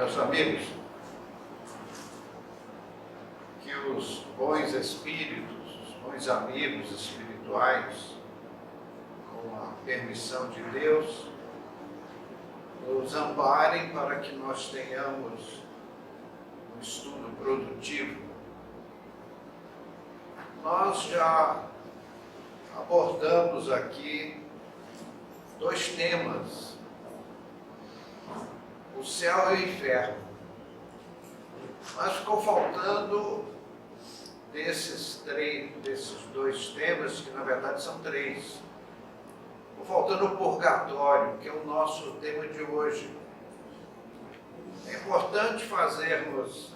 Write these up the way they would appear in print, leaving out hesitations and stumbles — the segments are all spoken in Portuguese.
Meus amigos, que os bons espíritos, os bons amigos espirituais, com a permissão de Deus, nos amparem para que nós tenhamos um estudo produtivo. Nós já abordamos aqui dois temas: o céu e o inferno. Mas ficou faltando desses dois temas, que na verdade são três. Ficou faltando o purgatório, que é o nosso tema de hoje. É importante fazermos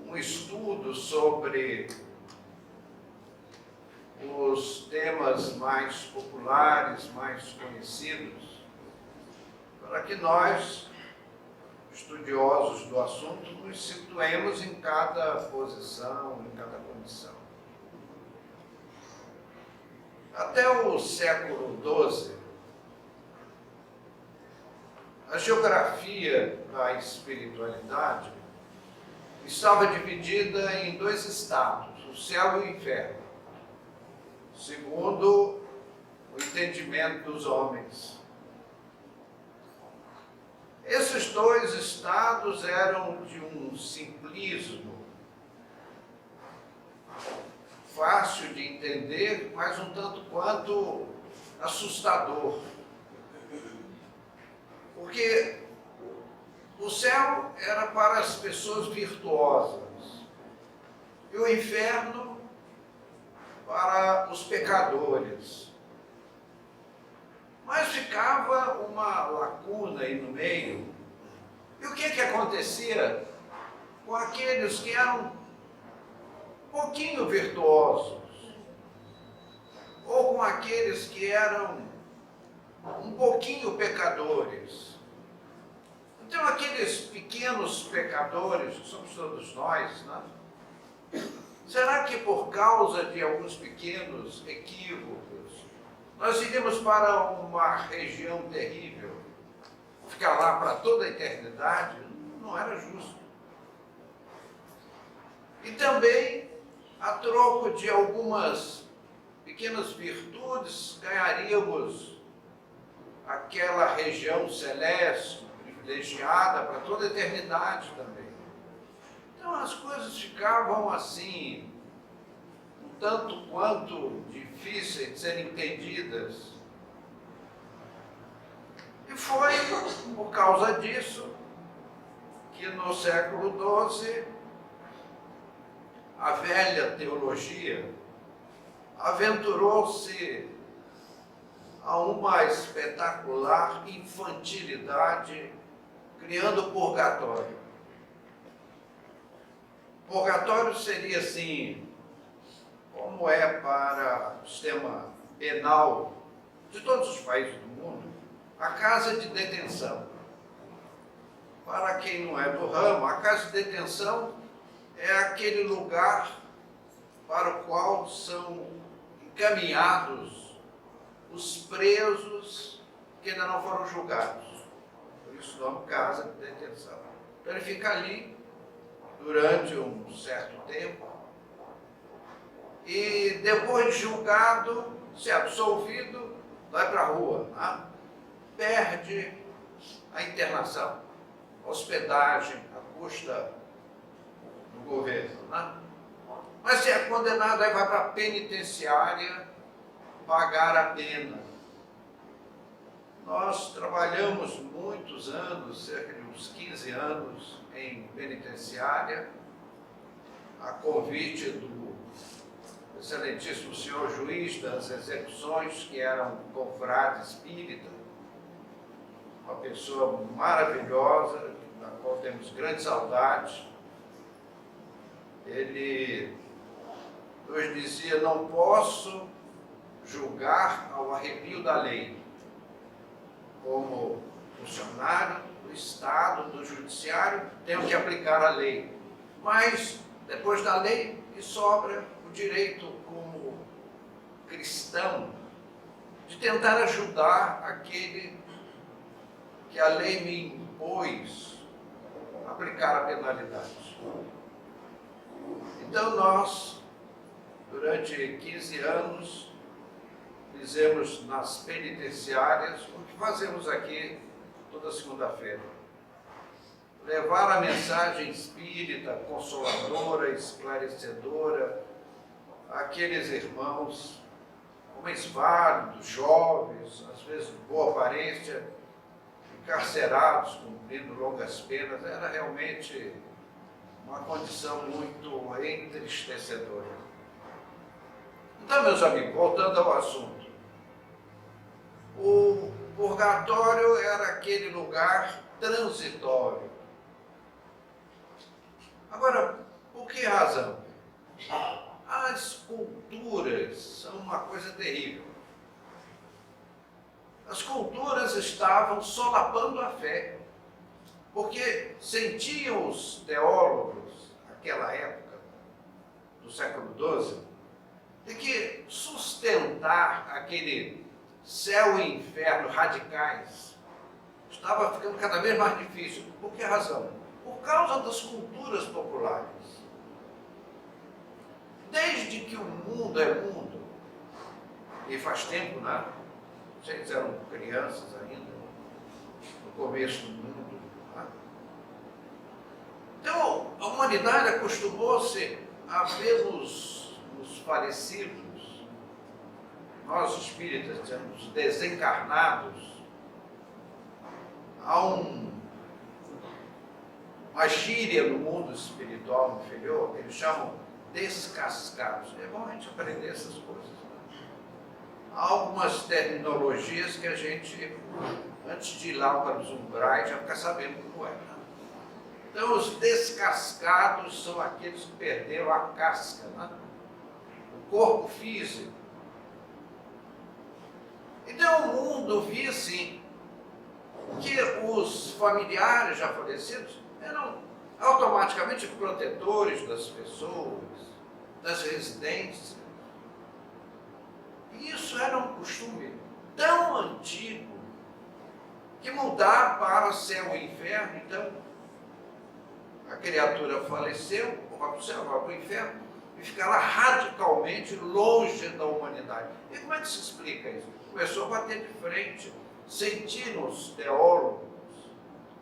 um estudo sobre os temas mais populares, mais conhecidos, para que nós, estudiosos do assunto, nos situemos em cada posição, em cada condição. Até o século XII, a geografia da espiritualidade estava dividida em dois estados, o céu e o inferno, segundo o entendimento dos homens. Esses dois estados eram de um simplismo fácil de entender, mas um tanto quanto assustador. Porque o céu era para as pessoas virtuosas e o inferno para os pecadores. Mas ficava uma lacuna aí no meio. E o que acontecia com aqueles que eram um pouquinho virtuosos? Ou com aqueles que eram um pouquinho pecadores? Então, aqueles pequenos pecadores, que somos todos nós, né? Será que por causa de alguns pequenos equívocos, nós iríamos para uma região terrível, ficar lá para toda a eternidade? Não era justo. E também, a troco de algumas pequenas virtudes, ganharíamos aquela região celeste, privilegiada para toda a eternidade também. Então as coisas ficavam assim, um tanto quanto difíceis de serem entendidas. E foi por causa disso que no século XII a velha teologia aventurou-se a uma espetacular infantilidade, criando o purgatório. Purgatório seria assim, como é para o sistema penal de todos os países do mundo, a casa de detenção. Para quem não é do ramo, a casa de detenção é aquele lugar para o qual são encaminhados os presos que ainda não foram julgados. Por isso o nome casa de detenção. Então ele fica ali durante um certo tempo e depois de julgado, se absolvido, vai para a rua, né? Perde a internação, a hospedagem, a custa do governo, né? Mas se é condenado, aí vai para a penitenciária pagar a pena. Nós trabalhamos muitos anos, cerca de uns 15 anos, em penitenciária, a convite do excelentíssimo senhor juiz das execuções, que era um confrade espírita, uma pessoa maravilhosa, da qual temos grande saudade. Ele nos dizia: não posso julgar ao arrepio da lei, como funcionário do Estado, do Judiciário, tenho que aplicar a lei. Mas, depois da lei, me sobra o direito, como cristão, de tentar ajudar aquele que a lei me impôs aplicar a penalidade. Então nós, durante 15 anos, fizemos nas penitenciárias o que fazemos aqui toda segunda-feira. Levar a mensagem espírita, consoladora, esclarecedora, àqueles irmãos, homens válidos, jovens, às vezes de boa aparência, encarcerados, cumprindo longas penas. Era realmente uma condição muito entristecedora. Então, meus amigos, voltando ao assunto, o purgatório era aquele lugar transitório. Agora, por que razão? As culturas são uma coisa terrível. As culturas estavam solapando a fé, porque sentiam os teólogos, naquela época, do século XII, de que sustentar aquele céu e inferno radicais estava ficando cada vez mais difícil. Por que razão? Por causa das culturas populares. Desde que o mundo é mundo, e faz tempo, né? Vocês eram crianças ainda, no começo do mundo. Né? Então, a humanidade acostumou-se a ver nos falecidos, nós espíritas dizemos desencarnados, há uma gíria no mundo espiritual inferior, que eles chamam descascados. É bom a gente aprender essas coisas. Né? Há algumas terminologias que a gente, antes de ir lá para os umbrais, já fica sabendo como é. Né? Então, os descascados são aqueles que perderam a casca, né? O corpo físico. Então, o mundo via assim, que os familiares já falecidos eram automaticamente protetores das pessoas, das residências. E isso era um costume tão antigo que mudar para céu e inferno, então a criatura faleceu, vai para o céu, vai para o inferno, e ficar lá radicalmente longe da humanidade. E como é que se explica isso? Começou a bater de frente, sentiram os teólogos,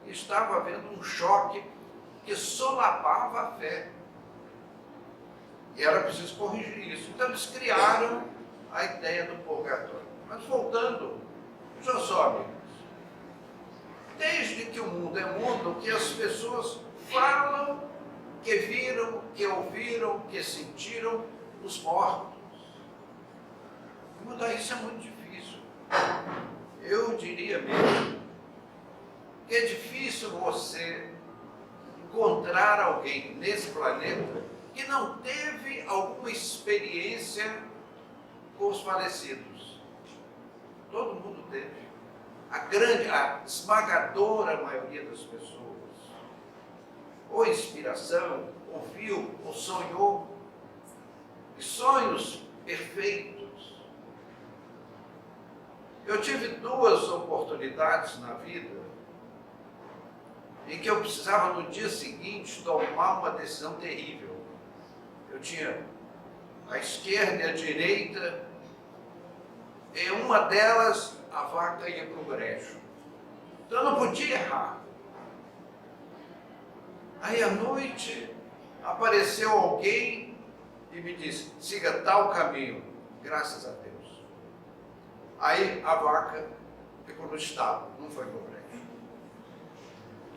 e estava havendo um choque que solapava a fé. E era preciso corrigir isso. Então eles criaram a ideia do purgatório. Mas voltando, já só, amigos, desde que o mundo é mundo, que as pessoas falam, que viram, que ouviram, que sentiram os mortos. E mudar isso é muito difícil. Eu diria mesmo que é difícil você encontrar alguém nesse planeta que não teve alguma experiência com os falecidos. Todo mundo teve. A esmagadora maioria das pessoas. Ou inspiração, ouviu, ou sonhou. E sonhos perfeitos. Eu tive 2 oportunidades na vida em que eu precisava no dia seguinte tomar uma decisão terrível. Eu tinha a esquerda e a direita, e uma delas a vaca ia para o brejo. Então eu não podia errar. Aí à noite apareceu alguém e me disse, siga tal caminho, graças a Deus. Aí a vaca ficou no estábulo, não foi para o brejo.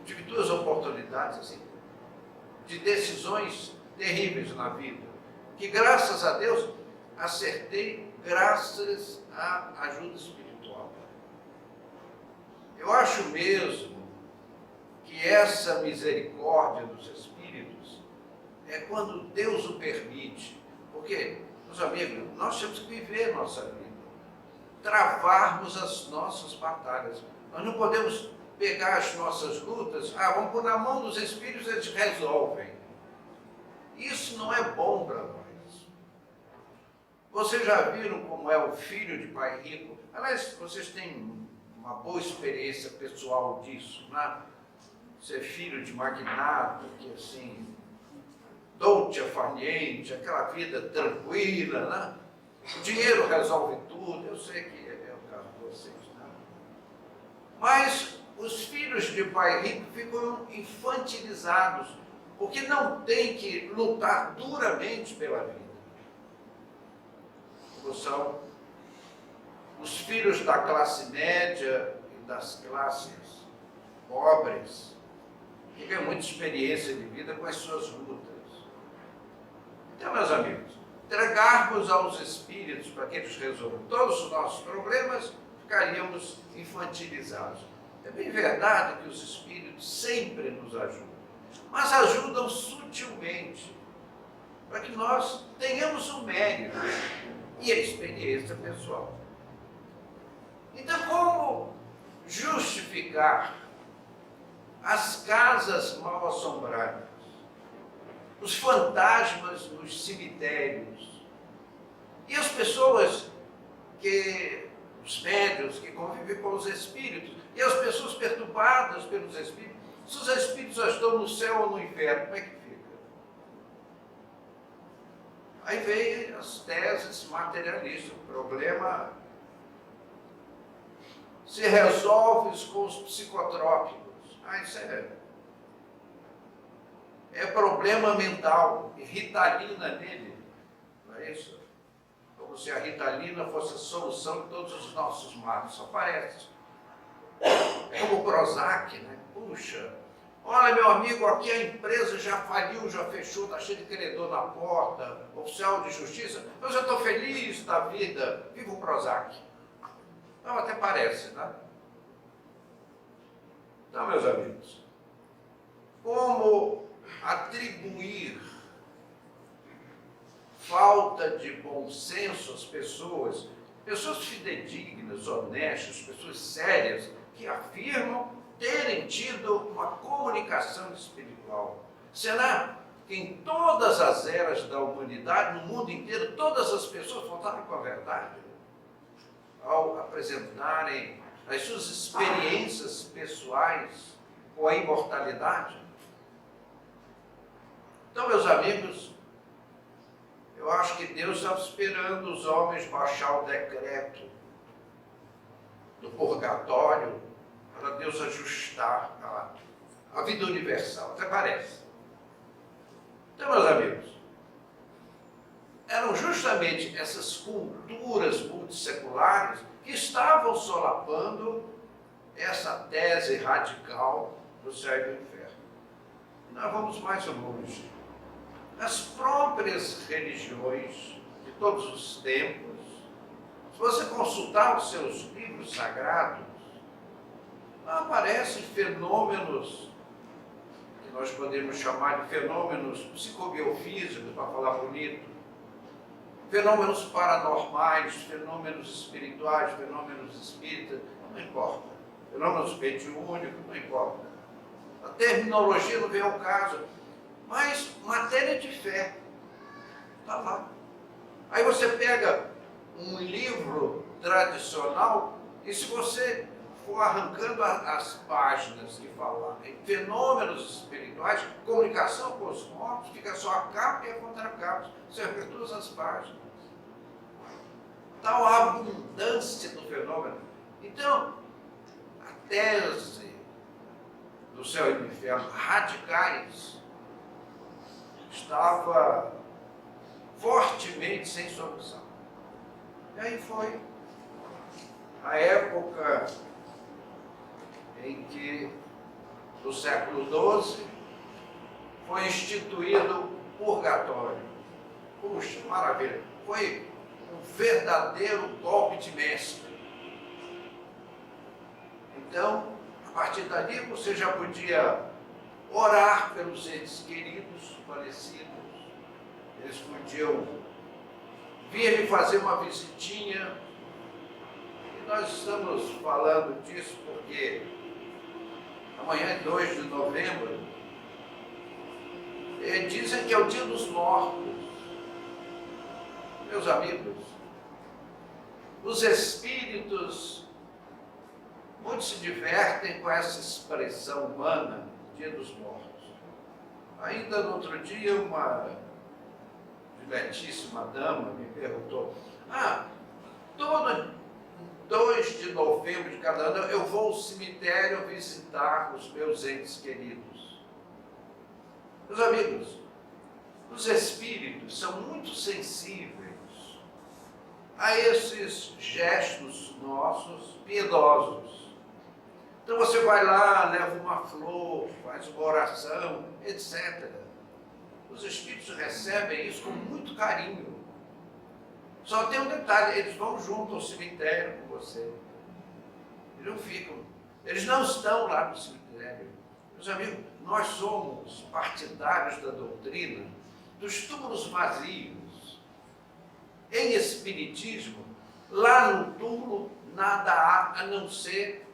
Tive 2 oportunidades assim, de decisões terríveis na vida, que graças a Deus acertei graças à ajuda espiritual. Eu acho mesmo que essa misericórdia dos espíritos é quando Deus o permite, porque, meus amigos, nós temos que viver nossa vida, travarmos as nossas batalhas. Nós não podemos pegar as nossas lutas, vamos pôr na mão dos espíritos, eles resolvem. Isso não é bom para nós. Vocês já viram como é o filho de pai rico? Aliás, vocês têm uma boa experiência pessoal disso, né? ser filho de magnata, que assim, dolce farniente, aquela vida tranquila, né? O dinheiro resolve tudo, eu sei que é o caso de vocês, né? Mas os filhos de pai rico ficam infantilizados, porque não tem que lutar duramente pela vida. Como são os filhos da classe média e das classes pobres, que ganham muita experiência de vida com as suas lutas. Então, meus amigos, entregarmos aos Espíritos para que eles resolvam todos os nossos problemas, ficaríamos infantilizados. É bem verdade que os Espíritos sempre nos ajudam, mas ajudam sutilmente, para que nós tenhamos o mérito e a experiência pessoal. Então, como justificar as casas mal assombradas, os fantasmas nos cemitérios e as pessoas os médiuns que convivem com os espíritos e as pessoas perturbadas pelos espíritos? Se os espíritos já estão no céu ou no inferno, como é que fica? Aí vem as teses materialistas. O problema se resolve com os psicotrópicos. Isso é problema mental, Ritalina nele, não é isso? Como se a Ritalina fosse a solução de todos os nossos males, só parece. É como o Prozac, né? Puxa, olha meu amigo, aqui a empresa já faliu, já fechou, está cheio de credor na porta, oficial de justiça, eu já estou feliz da vida, viva o Prozac. Não, até parece, né? Então, meus amigos, como atribuir falta de bom senso às pessoas fidedignas, honestas, pessoas sérias, que afirmam terem tido uma comunicação espiritual? Será que em todas as eras da humanidade, no mundo inteiro, todas as pessoas voltaram com a verdade ao apresentarem as suas experiências pessoais com a imortalidade? Então, meus amigos, eu acho que Deus estava esperando os homens baixar o decreto do purgatório para Deus ajustar a vida universal, até parece. Então, meus amigos, eram justamente essas culturas multisseculares que estavam solapando essa tese radical do céu e do inferno. E nós vamos mais longe. As próprias religiões de todos os tempos, se você consultar os seus livros sagrados, aparecem fenômenos que nós podemos chamar de fenômenos psicobiofísicos, para falar bonito, fenômenos paranormais, fenômenos espirituais, fenômenos espíritas, não importa. Fenômenos mediúnicos, não importa. A terminologia não vem ao caso. Mas matéria de fé está lá. Aí você pega um livro tradicional e se você for arrancando as páginas que falam em fenômenos espirituais, comunicação com os mortos, fica só a capa e a contracapa. Você vê todas as páginas. Tal abundância do fenômeno. Então, a tese do céu e do inferno radicais estava fortemente sem solução. E aí foi a época em que, no século XII, foi instituído o purgatório. Puxa, maravilha! Foi um verdadeiro golpe de mestre. Então, a partir dali, você já podia orar pelos entes queridos, falecidos. Eles podiam vir me fazer uma visitinha. E nós estamos falando disso porque amanhã é 2 de novembro. Dizem que é o dia dos mortos. Meus amigos, os espíritos, muitos se divertem com essa expressão humana, Dia dos Mortos. Ainda no outro dia, uma diletíssima dama me perguntou: todo 2 de novembro de cada ano eu vou ao cemitério visitar os meus entes queridos. Meus amigos, os espíritos são muito sensíveis a esses gestos nossos piedosos. Então você vai lá, leva uma flor, faz uma oração, etc. Os espíritos recebem isso com muito carinho. Só tem um detalhe: eles vão junto ao cemitério com você. Eles não ficam, eles não estão lá no cemitério. Meus amigos, nós somos partidários da doutrina dos túmulos vazios. Em espiritismo, lá no túmulo nada há a não ser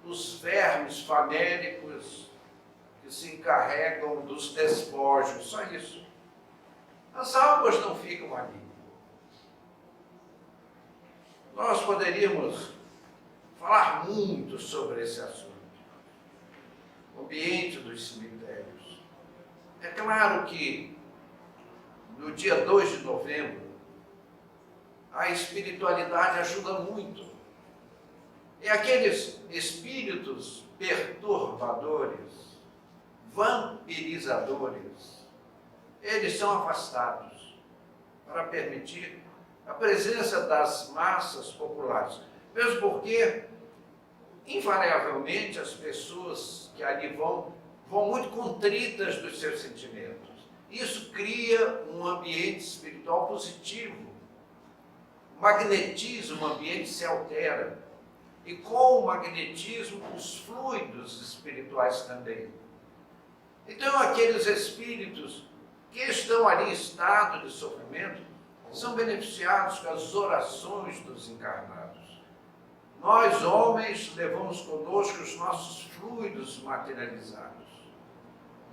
os vermes famélicos que se encarregam dos despojos, só isso. As almas não ficam ali. Nós poderíamos falar muito sobre esse assunto, o ambiente dos cemitérios. É claro que no dia 2 de novembro, a espiritualidade ajuda muito. E aqueles espíritos perturbadores, vampirizadores, eles são afastados para permitir a presença das massas populares. Mesmo porque, invariavelmente, as pessoas que ali vão muito contritas dos seus sentimentos. Isso cria um ambiente espiritual positivo. O magnetismo, o ambiente se altera. E com o magnetismo, os fluidos espirituais também. Então, aqueles espíritos que estão ali em estado de sofrimento são beneficiados com as orações dos encarnados. Nós, homens, levamos conosco os nossos fluidos materializados.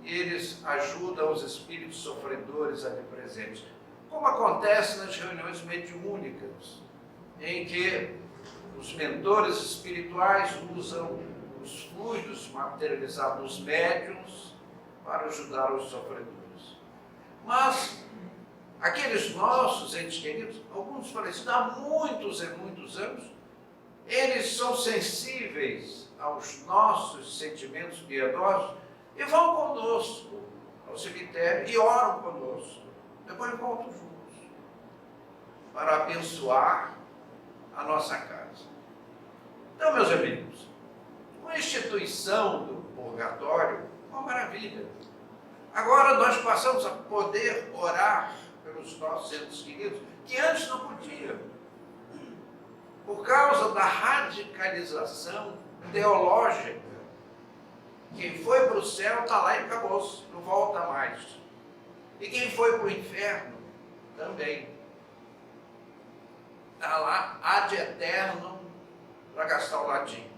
E eles ajudam os espíritos sofredores ali presentes. Como acontece nas reuniões mediúnicas, em que os mentores espirituais usam os fluidos materializados nos médiuns para ajudar os sofredores. Mas aqueles nossos entes queridos, alguns falecidos há muitos e muitos anos, eles são sensíveis aos nossos sentimentos piedosos e vão conosco ao cemitério e oram conosco. Depois voltam juntos para abençoar a nossa casa. Então, meus amigos, a instituição do purgatório é uma maravilha. Agora nós passamos a poder orar pelos nossos entes queridos, que antes não podia. Por causa da radicalização teológica. Quem foi para o céu está lá e acabou-se, não volta mais. E quem foi para o inferno também. Está lá ad eternum, para gastar o latim.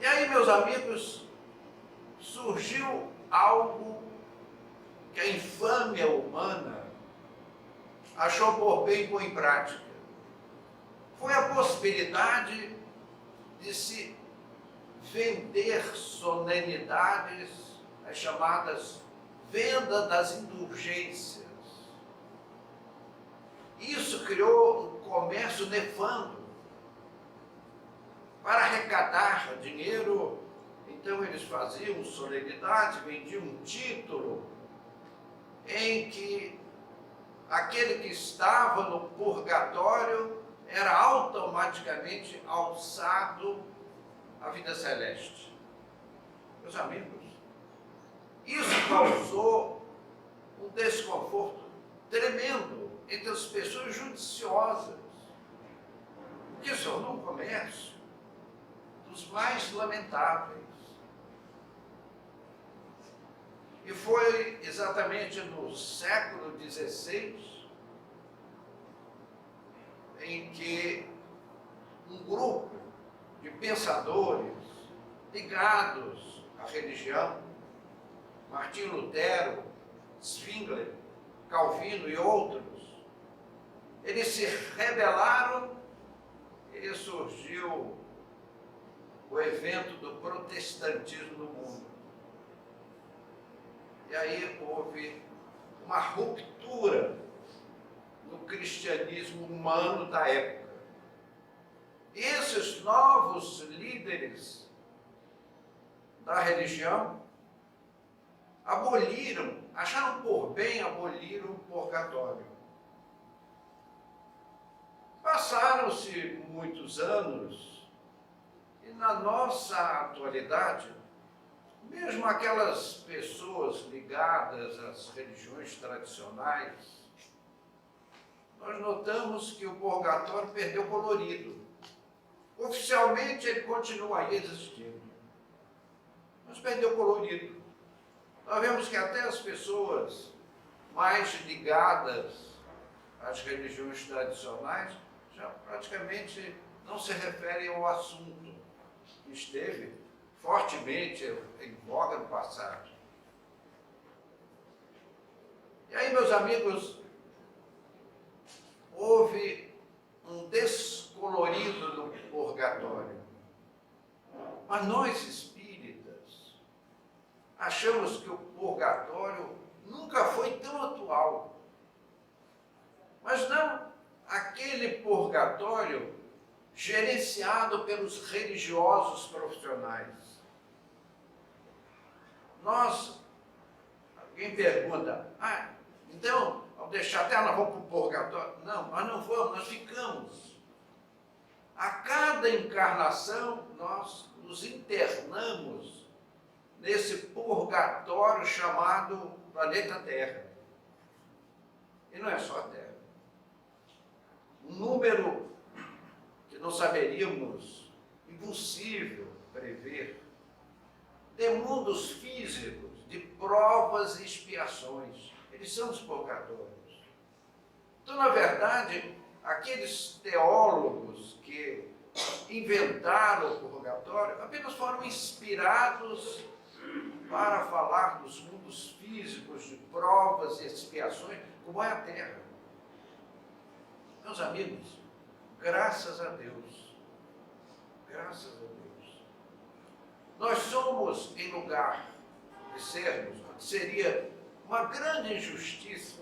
E aí, meus amigos, surgiu algo que a infâmia humana achou por bem pôr em prática. Foi a possibilidade de se vender solenidades, as chamadas venda das indulgências. Isso criou um comércio nefando para arrecadar dinheiro. Então eles faziam solenidade, vendiam um título em que aquele que estava no purgatório era automaticamente alçado à vida celeste. Meus amigos, isso causou um desconforto tremendo entre as pessoas judiciosas, porque isso é um comércio dos mais lamentáveis. E foi exatamente no século XVI em que um grupo de pensadores ligados à religião, Martinho Lutero, Zwingli, Calvino e outros, eles se rebelaram e surgiu o evento do protestantismo no mundo. E aí houve uma ruptura no cristianismo humano da época. E esses novos líderes da religião aboliram, acharam por bem abolir o purgatório. Passaram-se muitos anos e na nossa atualidade, mesmo aquelas pessoas ligadas às religiões tradicionais, nós notamos que o purgatório perdeu colorido. Oficialmente ele continua aí existindo, mas perdeu colorido. Nós vemos que até as pessoas mais ligadas às religiões tradicionais já praticamente não se referem ao assunto que esteve fortemente em voga no passado. E aí, meus amigos, houve um descolorido no purgatório. Mas nós espíritas achamos que o purgatório nunca foi tão atual. Mas não aquele purgatório gerenciado pelos religiosos profissionais. Alguém pergunta, então, ao deixar a terra, nós vamos para o purgatório? Não, nós não vamos, nós ficamos. A cada encarnação, nós nos internamos nesse purgatório chamado planeta Terra. E não é só a Terra. Um número que não saberíamos, impossível prever, de mundos físicos, de provas e expiações. Eles são os purgatórios. Então, na verdade, aqueles teólogos que inventaram o purgatório apenas foram inspirados para falar dos mundos físicos, de provas e expiações, como é a Terra. Meus amigos, graças a Deus, nós somos, em lugar de sermos, seria uma grande injustiça,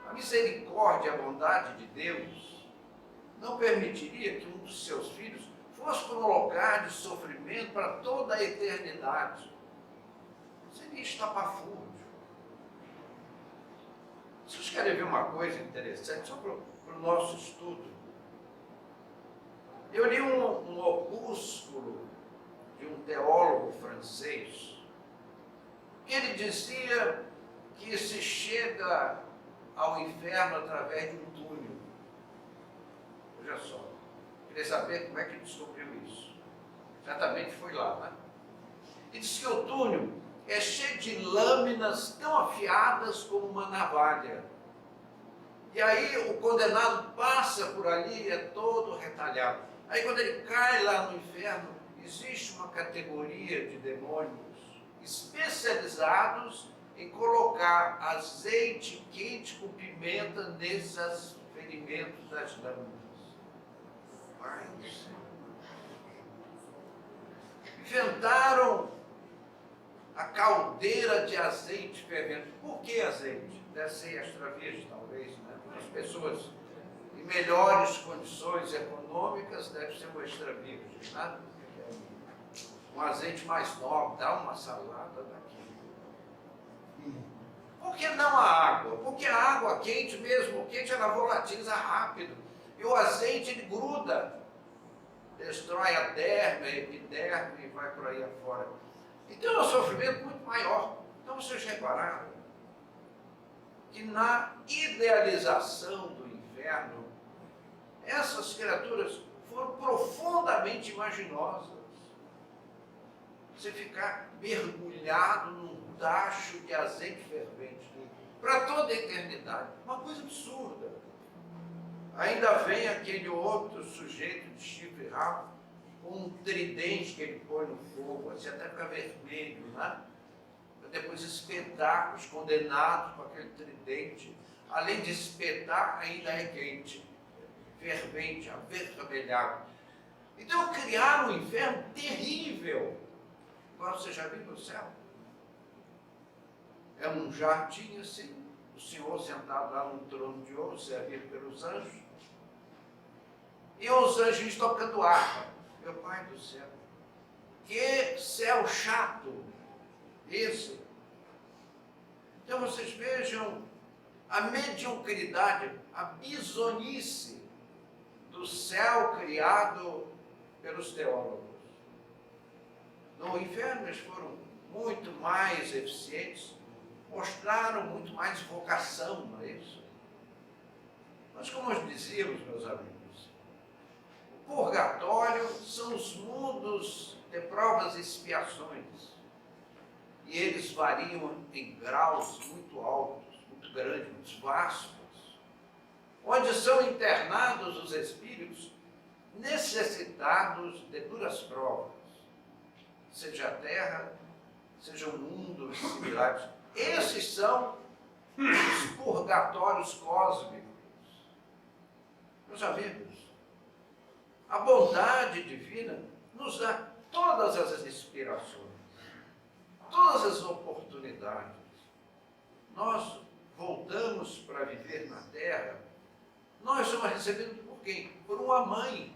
a misericórdia e a bondade de Deus não permitiria que um dos seus filhos fosse para um lugar de sofrimento para toda a eternidade. Seria estapafúrdio. Vocês querem ver uma coisa interessante, só para o nosso estudo? Eu li um opúsculo de um teólogo francês, que ele dizia que se chega ao inferno através de um túnel. Veja só, queria saber como é que ele descobriu isso. Certamente foi lá, né? E disse que o túnel é cheio de lâminas tão afiadas como uma navalha. E aí o condenado passa por ali e é todo retalhado. Aí quando ele cai lá no inferno, existe uma categoria de demônios especializados em colocar azeite quente com pimenta nesses ferimentos das lâminas. Pai do céu. Inventaram a caldeira de azeite fervendo. Por que azeite? Deve ser extra virgem, talvez, né? As pessoas em melhores condições econômicas devem ser um extra virgem, né? Um azeite mais nobre, dá uma salada daquilo. Por que não a água? Porque a água quente, mesmo quente, ela volatiliza rápido. E o azeite, ele gruda. Destrói a derme, a epiderme e vai por aí afora. Então é um sofrimento muito maior. Então vocês repararam que na idealização do inferno, essas criaturas foram profundamente imaginosas. Você ficar mergulhado num tacho de azeite fervente para toda a eternidade. Uma coisa absurda. Ainda vem aquele outro sujeito de chifre e rabo com um tridente que ele põe no fogo, assim até fica vermelho, né? Para depois espetar os condenados com aquele tridente. Além de espetar, ainda é quente, fervente, avermelhado. Então criaram um inferno terrível. Agora você já viu no céu? É um jardim assim, o Senhor sentado lá no trono de ouro, servido pelos anjos, e os anjos tocando harpa. Meu Pai do céu, que céu chato esse! Então vocês vejam a mediocridade, a bizonice do céu criado pelos teólogos. No inferno eles foram muito mais eficientes, mostraram muito mais vocação, não é isso? Mas como nós dizíamos, meus amigos, o purgatório são os mundos de provas e expiações. E eles variam em graus muito altos, muito grandes, muito vastos, onde são internados os espíritos necessitados de duras provas, seja a terra, sejam mundos similares. Esses são os purgatórios cósmicos. Meus amigos, a bondade divina nos dá todas as inspirações, todas as oportunidades. Nós voltamos para viver na terra, nós somos recebidos por quem? Por uma mãe,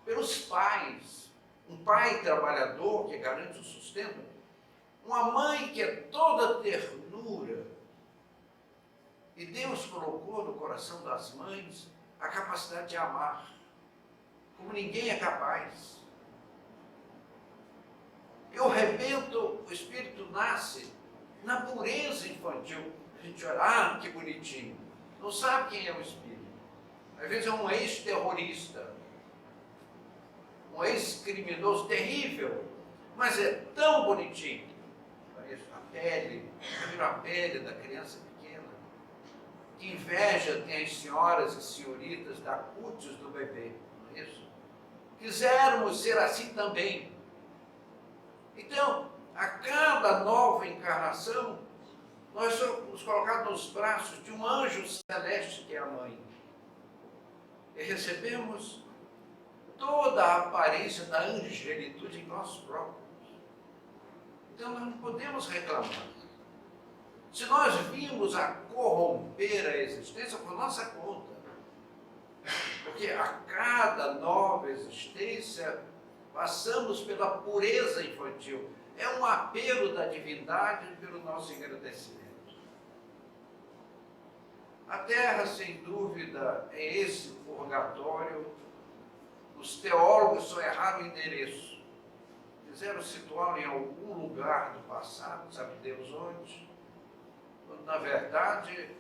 pelos pais, um pai trabalhador que garante o sustento, uma mãe que é toda ternura. E Deus colocou no coração das mães a capacidade de amar, como ninguém é capaz. E o rebento, o espírito nasce na pureza infantil. A gente olha, que bonitinho. Não sabe quem é o espírito. Às vezes é um ex-terrorista, um ex-criminoso terrível, mas é tão bonitinho. A pele, a pele da criança pequena. Que inveja tem as senhoras e senhoritas da cutis do bebê, não é isso? Quisermos ser assim também. Então, a cada nova encarnação, nós somos colocados nos braços de um anjo celeste que é a mãe. E recebemos toda a aparência da angelitude em nós próprios. Então nós não podemos reclamar. Se nós vimos a corromper a existência por nossa conta, porque a cada nova existência passamos pela pureza infantil. É um apelo da divindade pelo nosso engrandecimento. A Terra, sem dúvida, é esse purgatório. Os teólogos só erraram o endereço. Quiseram situá-lo em algum lugar do passado, sabe Deus onde? Quando, na verdade,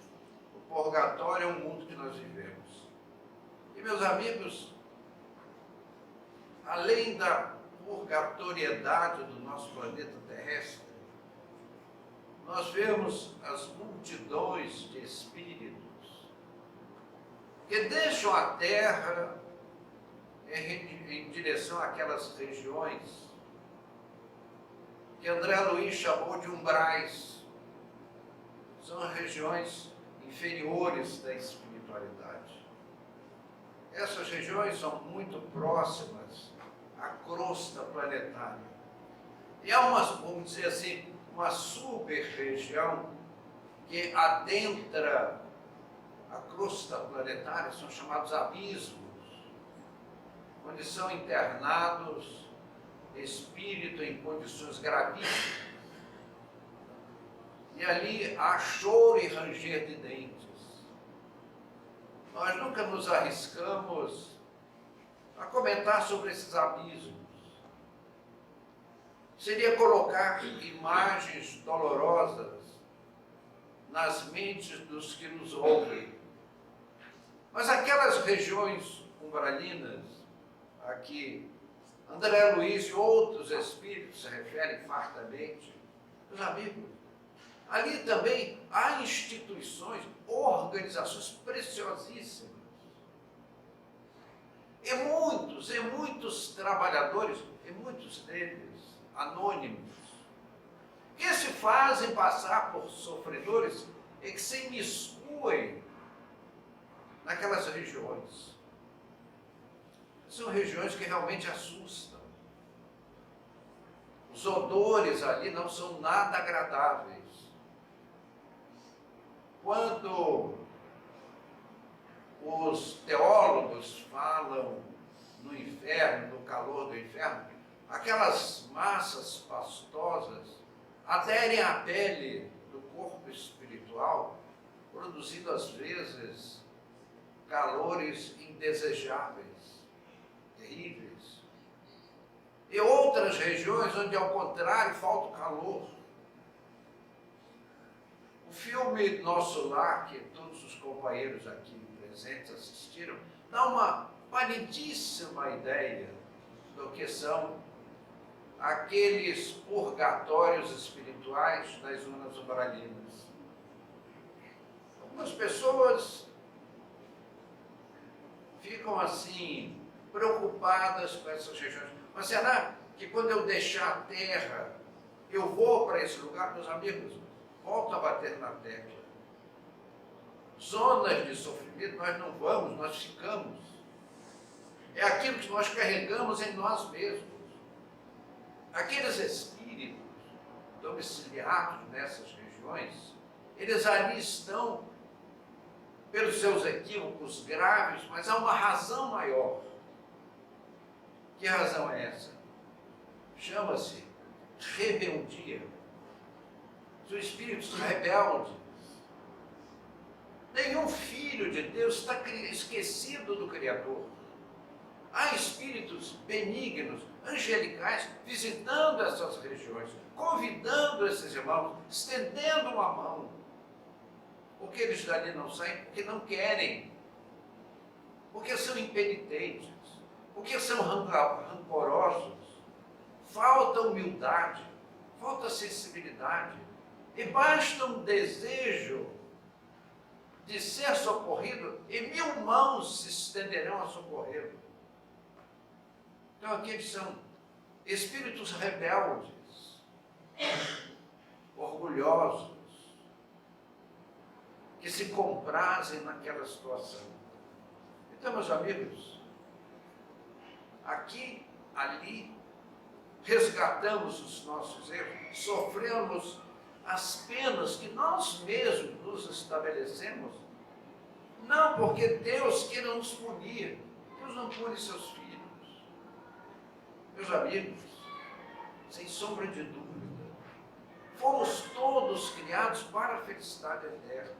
o purgatório é o mundo que nós vivemos. E, meus amigos, além da purgatoriedade do nosso planeta terrestre, nós vemos as multidões de espíritos que deixam a Terra em direção àquelas regiões que André Luiz chamou de umbrais. São as regiões inferiores da espiritualidade. Essas regiões são muito próximas à crosta planetária. E há uma, vamos dizer assim, uma super-região que adentra a crosta planetária, são chamados abismos, onde são internados espíritos em condições gravíssimas. E ali há choro e ranger de dentes. Nós nunca nos arriscamos a comentar sobre esses abismos. Seria colocar imagens dolorosas nas mentes dos que nos ouvem. Mas aquelas regiões umbralinas, a que André Luiz e outros espíritos se referem fartamente, meus amigos, ali também há instituições, organizações preciosíssimas. E muitos trabalhadores, e muitos deles anônimos, que se fazem passar por sofredores e que se imiscuem naquelas regiões. São regiões que realmente assustam. Os odores ali não são nada agradáveis. Quando os teólogos falam no inferno, no calor do inferno, aquelas massas pastosas aderem à pele do corpo espiritual, produzindo às vezes calores indesejáveis, terríveis. E outras regiões onde, ao contrário, falta o calor. O filme Nosso Lar, que todos os companheiros aqui presentes assistiram, dá uma palidíssima ideia do que são aqueles purgatórios espirituais das zonas umbralinas. Algumas pessoas ficam assim, preocupadas com essas regiões. Mas será que quando eu deixar a terra, eu vou para esse lugar? Meus amigos, volto a bater na tecla. Zonas de sofrimento nós não vamos, nós ficamos. É aquilo que nós carregamos em nós mesmos. Aqueles espíritos domiciliados nessas regiões, eles ali estão pelos seus equívocos graves, mas há uma razão maior. Que razão é essa? Chama-se rebeldia. São espíritos rebeldes. Nenhum filho de Deus está esquecido do Criador. Há espíritos benignos, angelicais, visitando essas regiões, convidando esses irmãos, estendendo uma mão. Porque eles dali não saem? Porque não querem. Porque são impenitentes. Porque são rancorosos. Falta humildade, falta sensibilidade. E basta um desejo de ser socorrido, e 1000 mãos se estenderão a socorrê-lo. Então aqueles são espíritos rebeldes, orgulhosos, que se comprazem naquela situação. Então, meus amigos, aqui, ali, resgatamos os nossos erros, sofremos as penas que nós mesmos nos estabelecemos, não porque Deus queira nos punir. Deus não pune seus filhos. Meus amigos, sem sombra de dúvida, fomos todos criados para a felicidade eterna.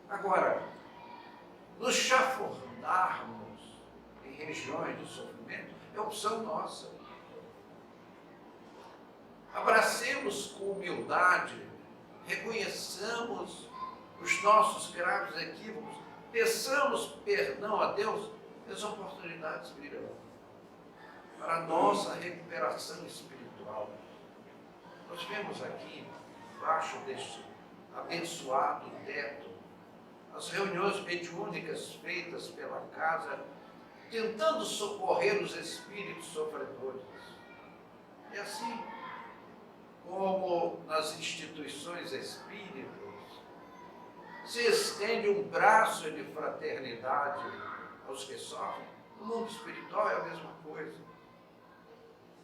Agora, nos chafurdarmos em regiões de sofrimento é opção nossa. Abracemos com humildade, reconheçamos os nossos graves equívocos, peçamos perdão a Deus, as oportunidades virão para a nossa recuperação espiritual. Nós vemos aqui, embaixo deste abençoado teto, as reuniões mediúnicas feitas pela casa, tentando socorrer os espíritos sofredores. E assim, como nas instituições espíritas, se estende um braço de fraternidade aos que sofrem, no mundo espiritual é a mesma coisa.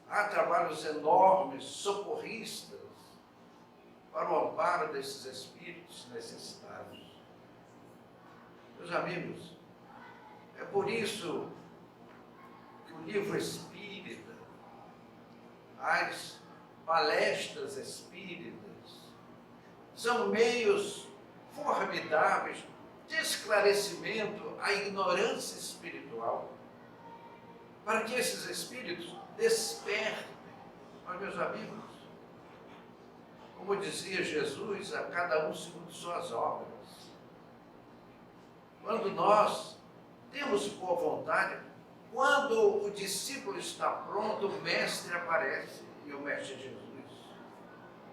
Há trabalhos enormes, socorristas, para o amparo desses espíritos necessitados. Meus amigos, é por isso que o livro espírita, as palestras espíritas, são meios formidáveis de esclarecimento à ignorância espiritual, para que esses espíritos despertem. Mas, meus amigos, como dizia Jesus, a cada um segundo suas obras. Quando nós temos boa vontade, quando o discípulo está pronto, o mestre aparece, e o mestre Jesus,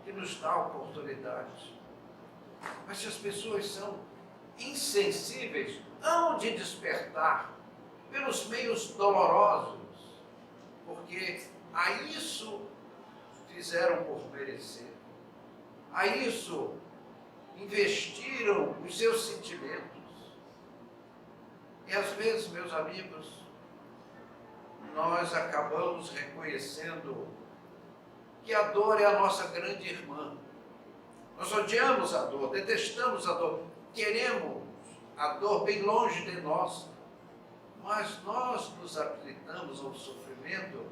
que nos dá a oportunidade. Mas se as pessoas são insensíveis, hão de despertar pelos meios dolorosos, porque a isso fizeram por merecer, a isso investiram os seus sentimentos. E às vezes, meus amigos, nós acabamos reconhecendo que a dor é a nossa grande irmã. Nós odiamos a dor, detestamos a dor, queremos a dor bem longe de nós, mas nós nos habilitamos ao sofrimento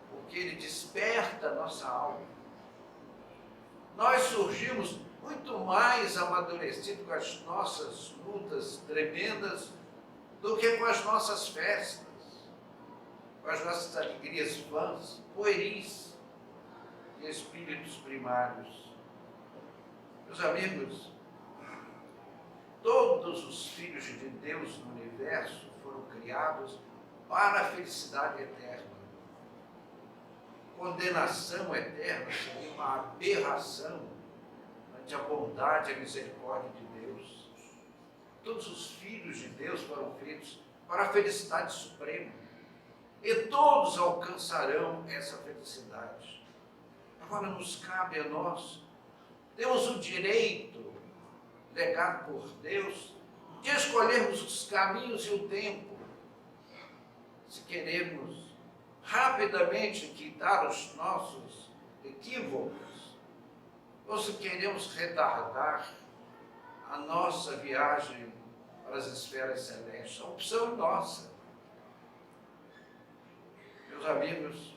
porque ele desperta a nossa alma. Nós surgimos muito mais amadurecidos com as nossas lutas tremendas do que com as nossas festas, com as nossas alegrias vãs, pueris e espíritos primários. Meus amigos, todos os filhos de Deus no universo foram criados para a felicidade eterna. Condenação eterna seria uma aberração ante a bondade e a misericórdia de Deus. Todos os filhos de Deus foram feitos para a felicidade suprema. E todos alcançarão essa felicidade. Agora nos cabe a nós, temos o direito, legado por Deus, de escolhermos os caminhos e o tempo. Se queremos rapidamente quitar os nossos equívocos, ou se queremos retardar a nossa viagem para as esferas celestes, a opção é nossa. Meus amigos,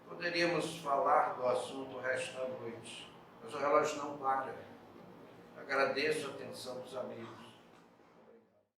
poderíamos falar do assunto o resto da noite, mas o relógio não para. Agradeço a atenção dos amigos.